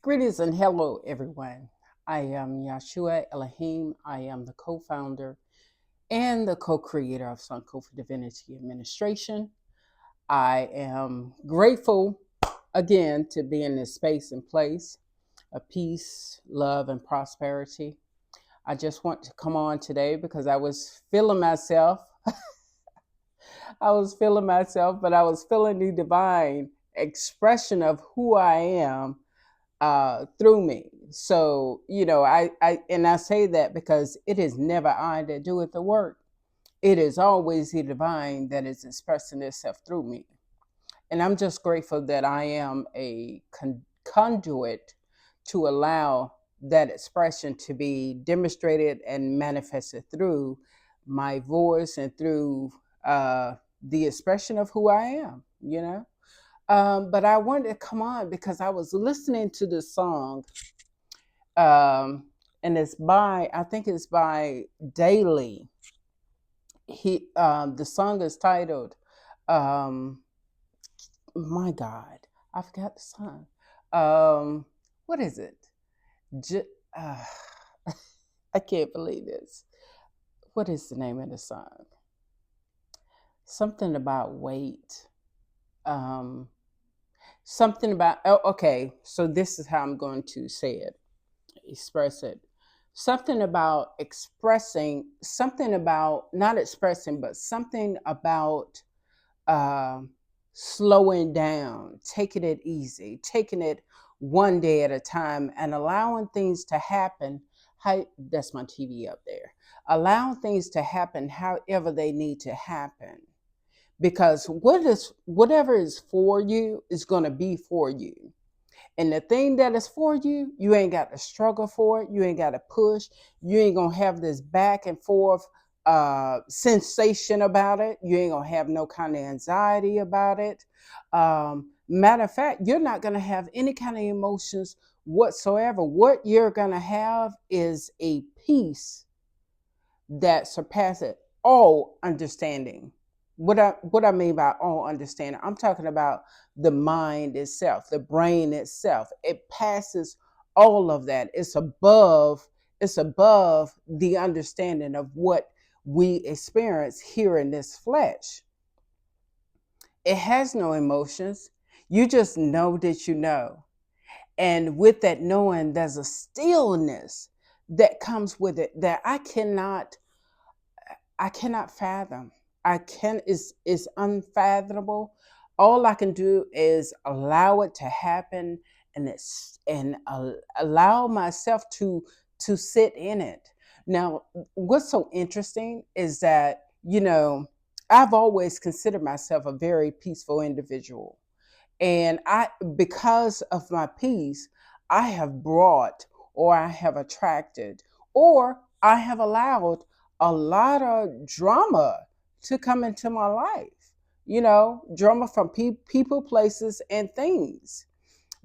Greetings and hello, everyone. I am Yahshua Elohim. I am the co founder and the co creator of Sunco for Divinity Administration. I am grateful again to be in this space and place of peace, love, and prosperity. I just want to come on today because I was feeling myself. But I was feeling the divine expression of who I am through me. So, I say that because it is never I that doeth the work. It is always the divine that is expressing itself through me. And I'm just grateful that I am a conduit to allow that expression to be demonstrated and manifested through my voice and through the expression of who I am. But I wanted to come on because I was listening to the song, and I think it's by Daily. The song is titled, um, my God, I forgot the song. What is it? J- uh, I can't believe this. What is the name of the song? Something about weight. Um, Something about, oh, okay, so this is how I'm going to say it, express it. Something about expressing, something about not expressing, but something about uh, slowing down, taking it easy, taking it one day at a time, and allowing things to happen. That's my TV up there. Allowing things to happen however they need to happen, because whatever is for you is going to be for you. And the thing that is for you, you ain't got to struggle for it. You ain't got to push. You ain't going to have this back and forth sensation about it. You ain't going to have no kind of anxiety about it. Matter of fact, you're not going to have any kind of emotions whatsoever. What you're going to have is a peace that surpasses all understanding. What I mean by all understanding, I'm talking about the mind itself, the brain itself. It passes all of that. It's above the understanding of what we experience here in this flesh. It has no emotions. You just know that you know. And with that knowing, there's a stillness that comes with it that I cannot fathom. It's unfathomable. All I can do is allow it to happen, and allow myself to sit in it. Now, what's so interesting is that I've always considered myself a very peaceful individual, and because of my peace, I have brought, or I have attracted, or I have allowed a lot of drama to come into my life. Drama from people, places, and things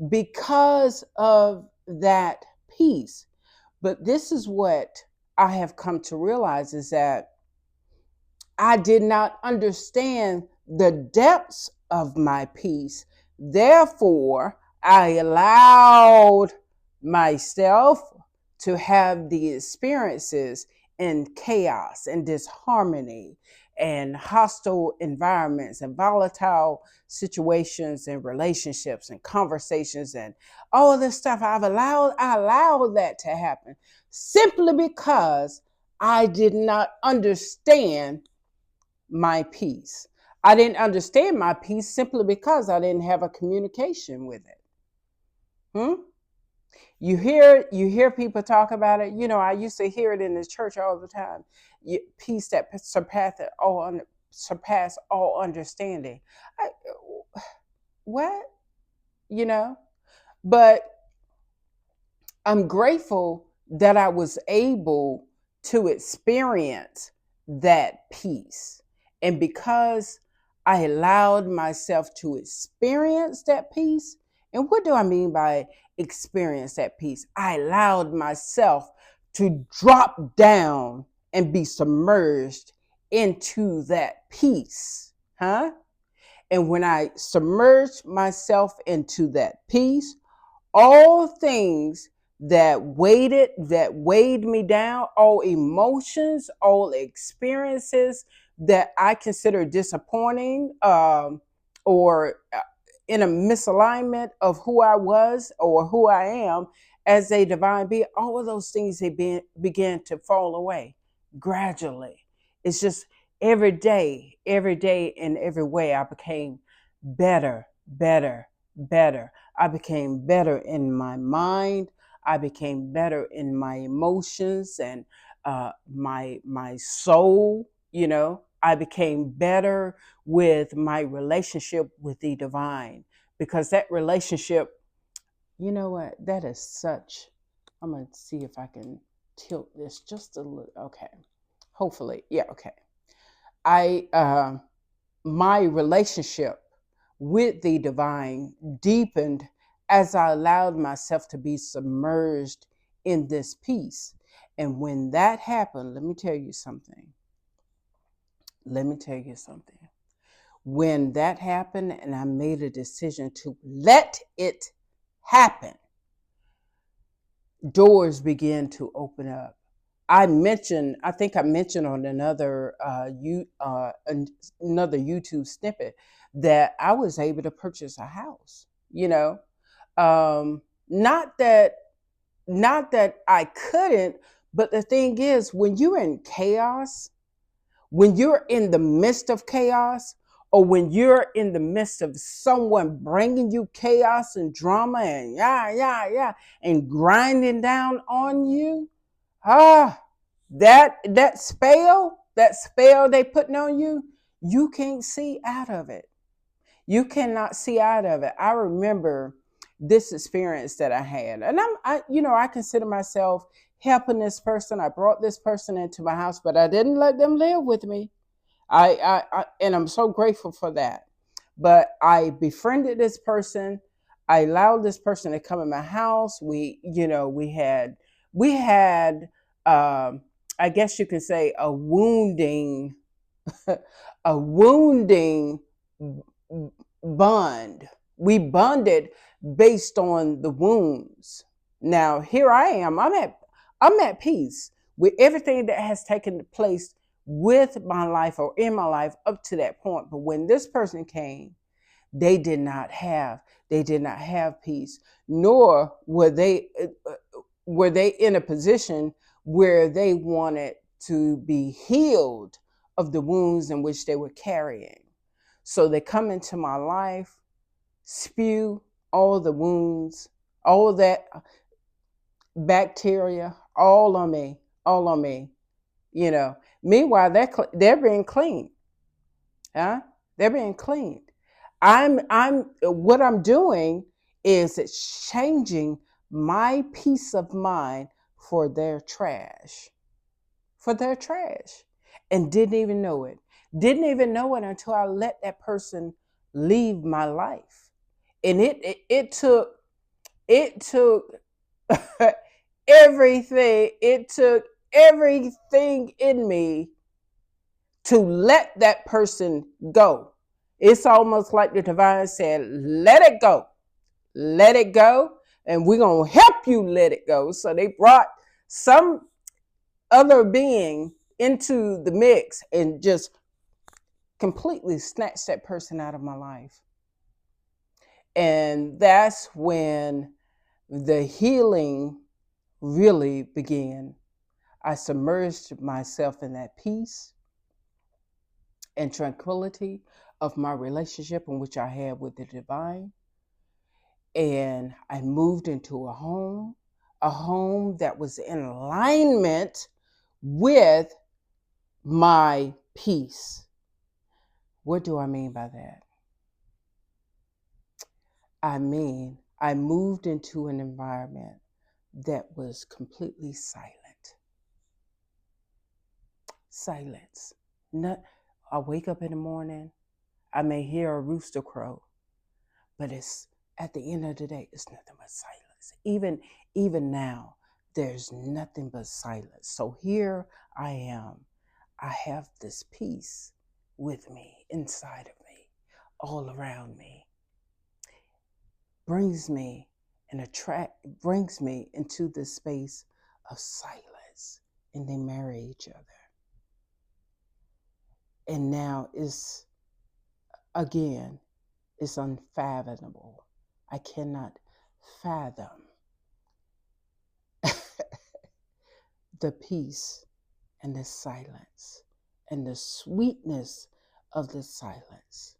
because of that peace. But this is what I have come to realize is that I did not understand the depths of my peace. Therefore, I allowed myself to have the experiences in chaos and disharmony and hostile environments and volatile situations and relationships and conversations and all of this stuff. I allowed that to happen simply because I did not understand my peace. I didn't understand my peace simply because I didn't have a communication with it. Hmm? You hear people talk about it. I used to hear it in the church all the time. Peace that surpass all understanding. I, what? You know? But I'm grateful that I was able to experience that peace. And because I allowed myself to experience that peace, and what do I mean by experience that peace? I allowed myself to drop down and be submerged into that peace. Huh? And when I submerged myself into that peace, all things that weighed me down, all emotions, all experiences that I consider disappointing, or in a misalignment of who I was or who I am as a divine being, all of those things began to fall away gradually. It's just every day in every way, I became better, better, better. I became better in my mind. I became better in my emotions and my soul. I became better with my relationship with the divine, because that relationship, you know what, that is such. I'm gonna see if I can tilt this just a little. Okay, hopefully, yeah. Okay, I my relationship with the divine deepened as I allowed myself to be submerged in this peace. And when that happened, let me tell you something. Let me tell you something. When that happened and I made a decision to let it happen, doors began to open up. I think I mentioned on another YouTube snippet that I was able to purchase a house. Um, not that not that I couldn't, but the thing is, when you're in chaos, when you're in the midst of chaos, or when you're in the midst of someone bringing you chaos and drama and yeah, and grinding down on you, ah, that spell they putting on you, you can't see out of it. You cannot see out of it. I remember this experience that I had, and I consider myself helping this person. I brought this person into my house, but I didn't let them live with me. And I'm so grateful for that. But I befriended this person. I allowed this person to come in my house. We had, I guess you can say, a wounding bond. We bonded based on the wounds. Now here I am. I'm at peace with everything that has taken place with my life or in my life up to that point. But when this person came, they did not have they did not have peace, nor were they in a position where they wanted to be healed of the wounds in which they were carrying. So they come into my life, spew all the wounds, all of that bacteria, all on me. Meanwhile, they're being cleaned, huh? They're being cleaned. What I'm doing is exchanging my peace of mind for their trash, for their trash, and didn't even know it. Didn't even know it until I let that person leave my life, and it took everything. It took everything in me to let that person go. It's almost like the divine said, let it go, and we're going to help you let it go. So they brought some other being into the mix and just completely snatched that person out of my life. And that's when the healing really began. I submerged myself in that peace and tranquility of my relationship in which I had with the divine. And I moved into a home that was in alignment with my peace. What do I mean by that? I mean, I moved into an environment that was completely silent. Silence. Not, I wake up in the morning, I may hear a rooster crow, but it's at the end of the day, it's nothing but silence. Even now, there's nothing but silence. So here I am. I have this peace with me, inside of me, all around me. Brings me and brings me into this space of silence, and they marry each other. And now again, it's unfathomable. I cannot fathom the peace and the silence and the sweetness of the silence.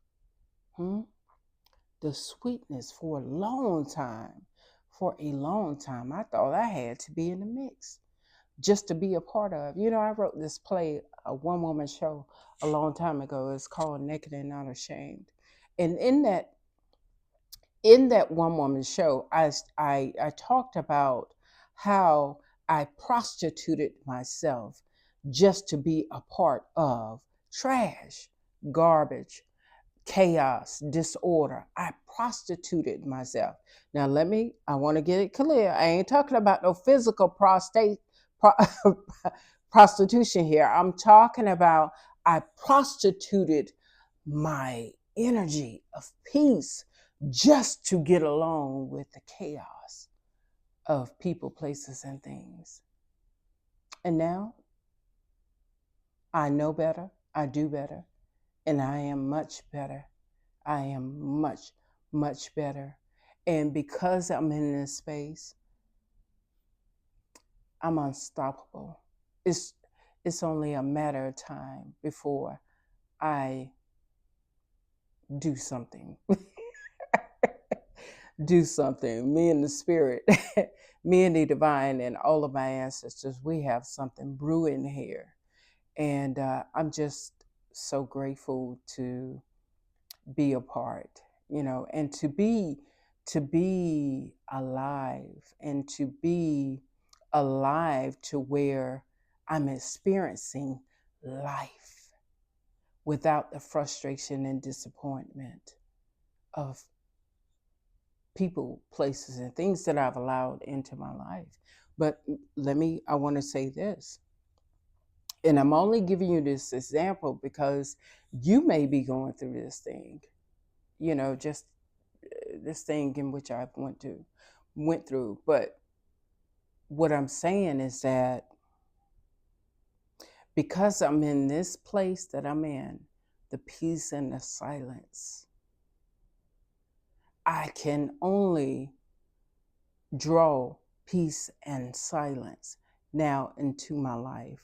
The sweetness for a long time. For a long time, I thought I had to be in the mix just to be a part of. I wrote this play, a one-woman show, a long time ago. It's called Naked and Not Ashamed. And in that one-woman show, I talked about how I prostituted myself just to be a part of trash, garbage, chaos, disorder. I prostituted myself. Now I want to get it clear. I ain't talking about no physical prostitution here. I'm talking about I prostituted my energy of peace just to get along with the chaos of people, places, and things. And now I know better, I do better, and I am much better. I am much, much better. And because I'm in this space, I'm unstoppable. It's only a matter of time before I do something. Do something. Me and the spirit, me and the divine, and all of my ancestors, we have something brewing here. And I'm just so grateful to be a part, and to be alive, and to be alive to where I'm experiencing life without the frustration and disappointment of people, places, and things that I've allowed into my life. But I want to say this, and I'm only giving you this example because you may be going through this thing, just this thing in which I went through. But what I'm saying is that because I'm in this place that I'm in, the peace and the silence, I can only draw peace and silence now into my life.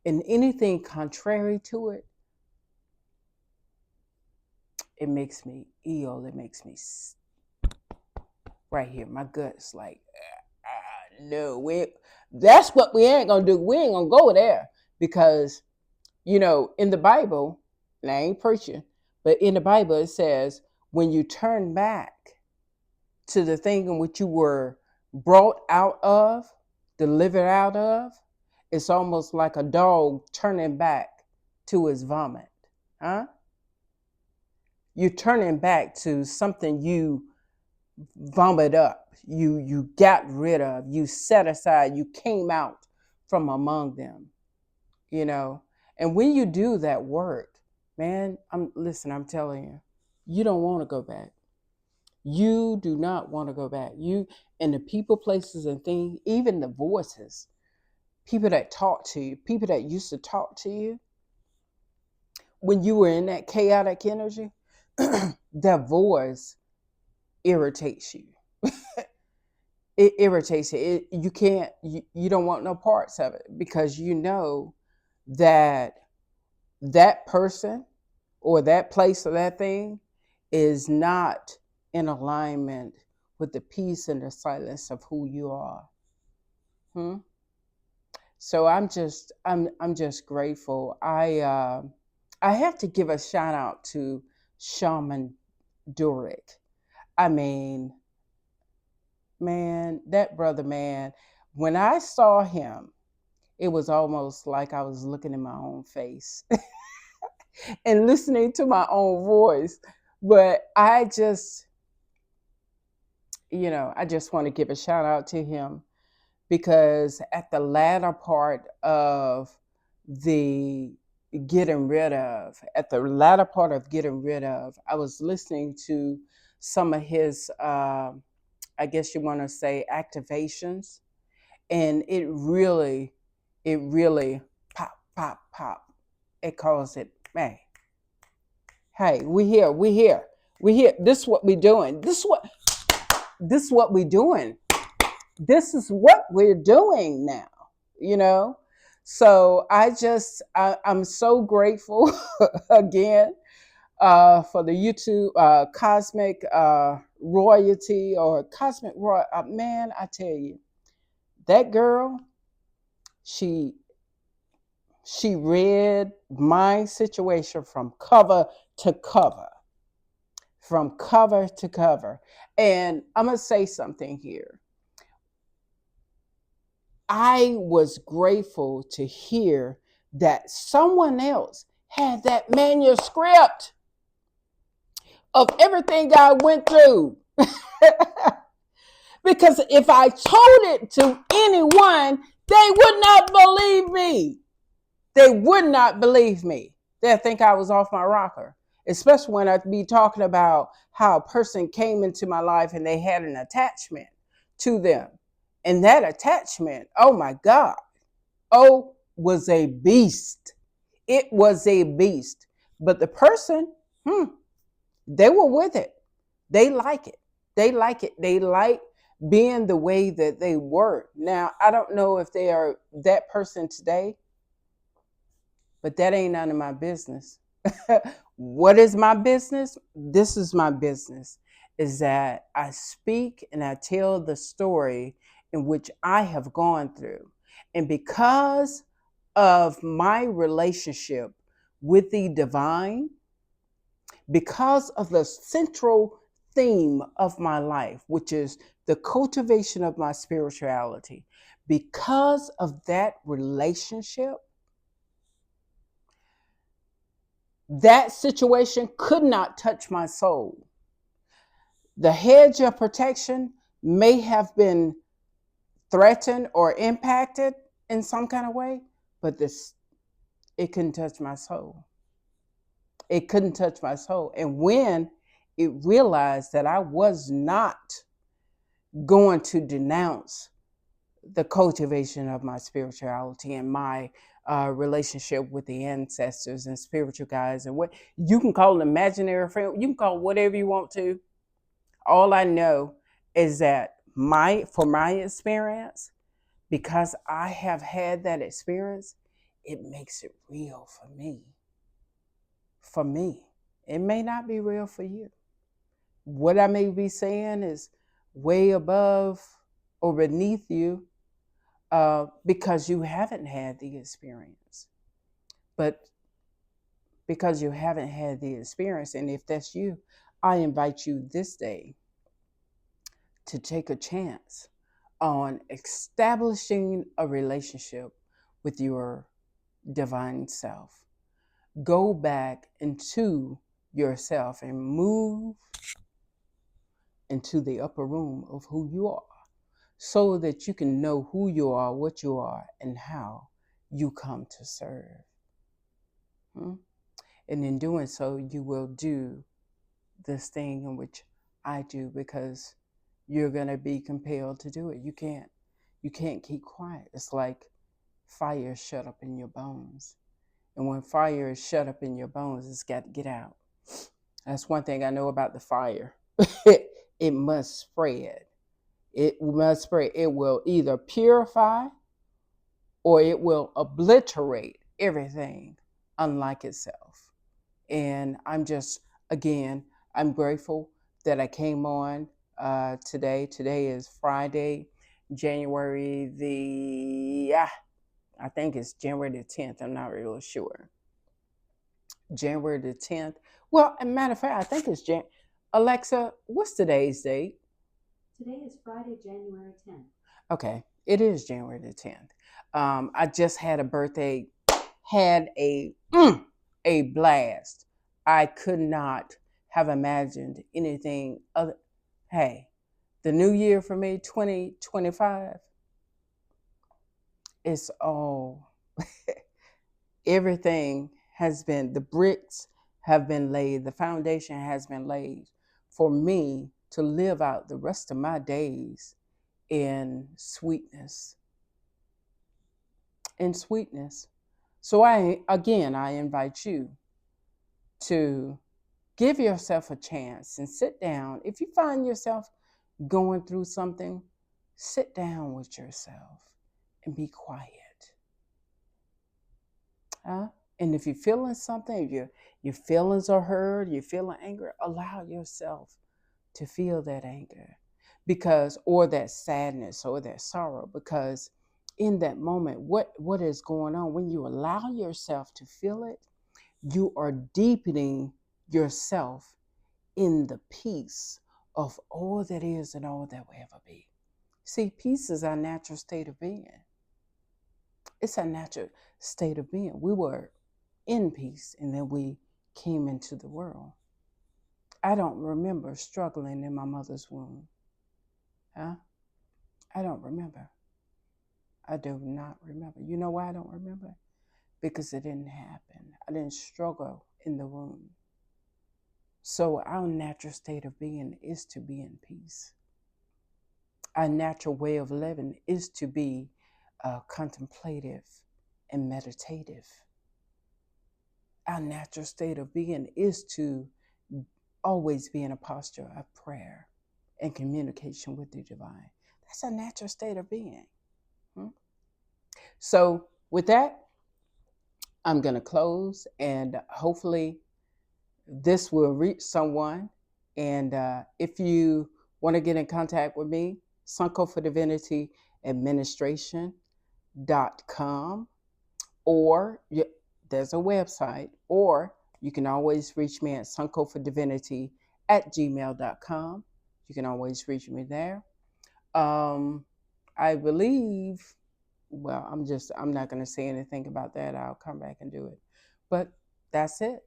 And anything contrary to it, it makes me ill. It makes me right here. My gut's like, no, that's what we ain't gonna do. We ain't gonna go there because, in the Bible, and I ain't preaching, but in the Bible it says when you turn back to the thing in which you were brought out of, delivered out of, it's almost like a dog turning back to his vomit. Huh? You're turning back to something you vomit up, you got rid of, you set aside, you came out from among them, And when you do that work, man, I'm telling you, you don't want to go back. You do not want to go back. You and the people, places, and things, even the voices, people that talk to you, people that used to talk to you when you were in that chaotic energy, that voice irritates you. It irritates you. You can't, you don't want no parts of it because you know that person or that place or that thing is not in alignment with the peace and the silence of who you are. So I'm just grateful. I have to give a shout out to Shaman Durek. I mean, man, that brother, man, when I saw him, it was almost like I was looking in my own face and listening to my own voice. But I just want to give a shout out to him because at the latter part of getting rid of, I was listening to some of his I guess you want to say, activations. And it really pop, pop, pop. It calls it, hey, we here, we here, we here. This is what we doing. This is what we doing. This is what we're doing now, you know? So I'm so grateful again for the YouTube cosmic royalty or cosmic roy. Man, I tell you, that girl, she she read my situation from cover to cover, from cover to cover. And I'm gonna say something here. I was grateful to hear that someone else had that manuscript of everything I went through. Because if I told it to anyone, they would not believe me. They would not believe me. They'd think I was off my rocker, especially when I'd be talking about how a person came into my life and they had an attachment to them. And that attachment, oh my God, was a beast. It was a beast. But the person, they were with it. They like it. They like it. They like being the way that they were. Now, I don't know if they are that person today, but that ain't none of my business. What is my business? This is my business, is that I speak and I tell the story in which I have gone through. And because of my relationship with the divine, because of the central theme of my life, which is the cultivation of my spirituality, because of that relationship, that situation could not touch my soul. The hedge of protection may have been threatened or impacted in some kind of way, but it couldn't touch my soul. It couldn't touch my soul. And when it realized that I was not going to denounce the cultivation of my spirituality and my relationship with the ancestors and spiritual guides, and what you can call an imaginary friend, you can call whatever you want to. All I know is that for my experience, because I have had that experience, it makes it real for me. For me, it may not be real for you. What I may be saying is way above or beneath you, because you haven't had the experience. But because you haven't had the experience, and if that's you, I invite you this day to take a chance on establishing a relationship with your divine self. Go back into yourself and move into the upper room of who you are, so that you can know who you are, what you are, and how you come to serve. And in doing so, you will do this thing in which I do, because you're going to be compelled to do it. You can't keep quiet. It's like fire shut up in your bones. And when fire is shut up in your bones, it's got to get out. That's one thing I know about the fire. It must spread. It must spread. It will either purify or it will obliterate everything unlike itself. And again, I'm grateful that I came on today. Today is Friday, January I think it's January the 10th. I'm not really sure. January the 10th. Well, as a matter of fact, I think it's Alexa, what's today's date? Today is Friday, January 10th. Okay, it is January the 10th. I just had a birthday, had a blast. I could not have imagined anything other. Hey, the new year for me, 2025, it's all, everything has been, the bricks have been laid, the foundation has been laid for me to live out the rest of my days in sweetness. In sweetness. So I invite you to give yourself a chance and sit down. If you find yourself going through something, sit down with yourself and be quiet. And if you're feeling something, if your feelings are hurt, you're feeling anger, allow yourself to feel that anger, or that sadness or that sorrow, because in that moment, what is going on, when you allow yourself to feel it, you are deepening yourself in the peace of all that is and all that will ever be. See, peace is our natural state of being. It's our natural state of being. We were in peace and then we came into the world. I don't remember struggling in my mother's womb. I don't remember. I do not remember. You know why I don't remember? Because it didn't happen. I didn't struggle in the womb. So our natural state of being is to be in peace. Our natural way of living is to be contemplative and meditative. Our natural state of being is to always be in a posture of prayer and communication with the divine. That's a natural state of being. So with that, I'm going to close, and hopefully this will reach someone. And if you want to get in contact with me, Sunco for Divinity Administration.com, or there's a website, or you can always reach me at suncofordivinity@gmail.com. You can always reach me there. I believe, well, I'm not going to say anything about that. I'll come back and do it. But that's it.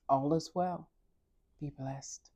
All is well. Be blessed.